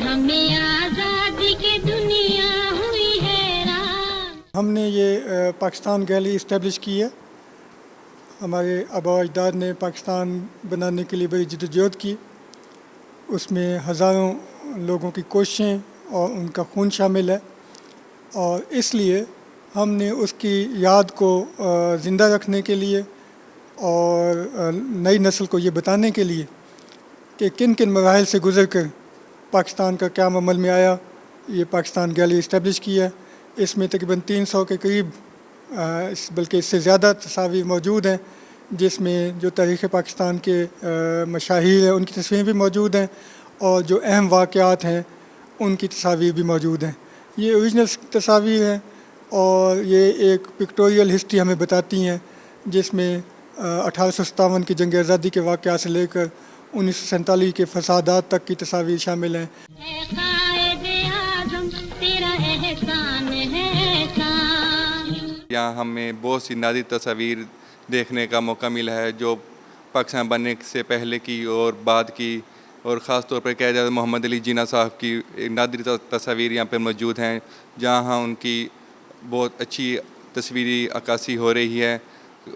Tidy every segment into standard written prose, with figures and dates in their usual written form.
ہمیں آزادی کی دنیا ہوئی حیران۔ ہم نے یہ پاکستان گیلری اسٹیبلش کی ہے۔ ہمارے آباء و اجداد نے پاکستان بنانے کے لیے بڑی جدوجہد کی، اس میں ہزاروں لوگوں کی کوششیں اور ان کا خون شامل ہے، اور اس لیے ہم نے اس کی یاد کو زندہ رکھنے کے لیے اور نئی نسل کو یہ بتانے کے لیے کہ کن کن مراحل سے گزر کر پاکستان کا قیام عمل میں آیا، یہ پاکستان گیلری اسٹیبلش کی ہے۔ اس میں تقریباً 300 کے قریب بلکہ اس سے زیادہ تصاویر موجود ہیں، جس میں جو تاریخ پاکستان کے مشاہیر ہیں ان کی تصویریں بھی موجود ہیں، اور جو اہم واقعات ہیں ان کی تصاویر بھی موجود ہیں۔ یہ اوریجنل تصاویر ہیں، اور یہ ایک پکٹوریل ہسٹری ہمیں بتاتی ہیں، جس میں 1857 کی جنگ آزادی کے واقعات سے لے کر 1947 کے فسادات تک کی تصاویر شامل ہیں۔ اے قائد اعظم تیرا احسان ہے احسان۔ یہاں ہمیں بہت سی نادر تصاویر دیکھنے کا موقع ملا ہے، جو پاکستان بننے سے پہلے کی اور بعد کی، اور خاص طور پر قائد اعظم محمد علی جناح صاحب کی نادر تصاویر یہاں پہ موجود ہیں، جہاں ان کی بہت اچھی تصویری عکاسی ہو رہی ہے۔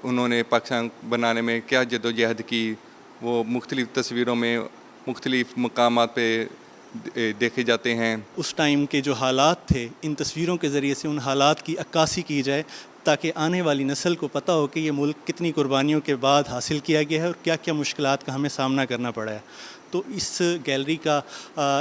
انہوں نے پاکستان بنانے میں کیا جدوجہد کی، وہ مختلف تصویروں میں مختلف مقامات پہ دیکھے جاتے ہیں۔ اس ٹائم کے جو حالات تھے، ان تصویروں کے ذریعے سے ان حالات کی عکاسی کی جائے، تاکہ آنے والی نسل کو پتہ ہو کہ یہ ملک کتنی قربانیوں کے بعد حاصل کیا گیا ہے اور کیا کیا مشکلات کا ہمیں سامنا کرنا پڑا ہے۔ تو اس گیلری کا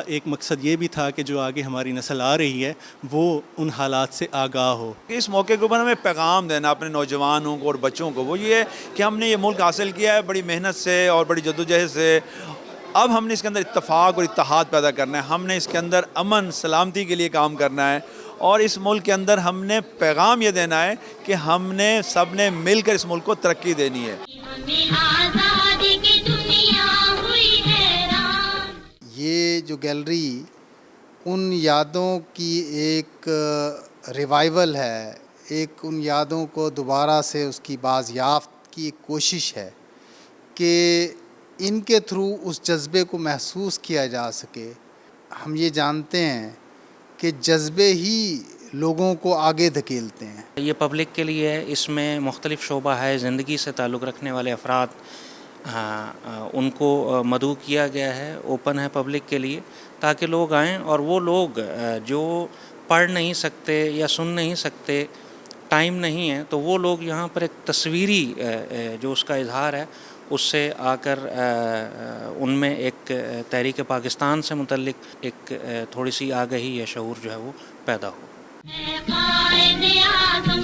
ایک مقصد یہ بھی تھا کہ جو آگے ہماری نسل آ رہی ہے وہ ان حالات سے آگاہ ہو۔ اس موقع کے اوپر ہمیں پیغام دینا اپنے نوجوانوں کو اور بچوں کو، وہ یہ ہے کہ ہم نے یہ ملک حاصل کیا ہے بڑی محنت سے اور بڑی جدوجہد سے۔ اب ہم نے اس کے اندر اتفاق اور اتحاد پیدا کرنا ہے، ہم نے اس کے اندر امن سلامتی کے لیے کام کرنا ہے، اور اس ملک کے اندر ہم نے پیغام یہ دینا ہے کہ ہم نے سب نے مل کر اس ملک کو ترقی دینی ہے۔ ہمیں آزادی کی دنیا ہوئی حیران۔ یہ جو گیلری ان یادوں کی ایک ریوائول ہے، ایک ان یادوں کو دوبارہ سے اس کی بازیافت کی ایک کوشش ہے کہ ان کے تھرو اس جذبے کو محسوس کیا جا سکے۔ ہم یہ جانتے ہیں کہ جذبے ہی لوگوں کو آگے دھکیلتے ہیں۔ یہ پبلک کے لیے ہے، اس میں مختلف شعبہ ہے، زندگی سے تعلق رکھنے والے افراد ان کو مدعو کیا گیا ہے، اوپن ہے پبلک کے لیے، تاکہ لوگ آئیں، اور وہ لوگ جو پڑھ نہیں سکتے یا سن نہیں سکتے، ٹائم نہیں ہے، تو وہ لوگ یہاں پر ایک تصویری جو اس کا اظہار ہے اس سے آ کر ان میں ایک تحریک پاکستان سے متعلق ایک تھوڑی سی آگہی یا شعور جو ہے وہ پیدا ہو۔ اے قائد اعظم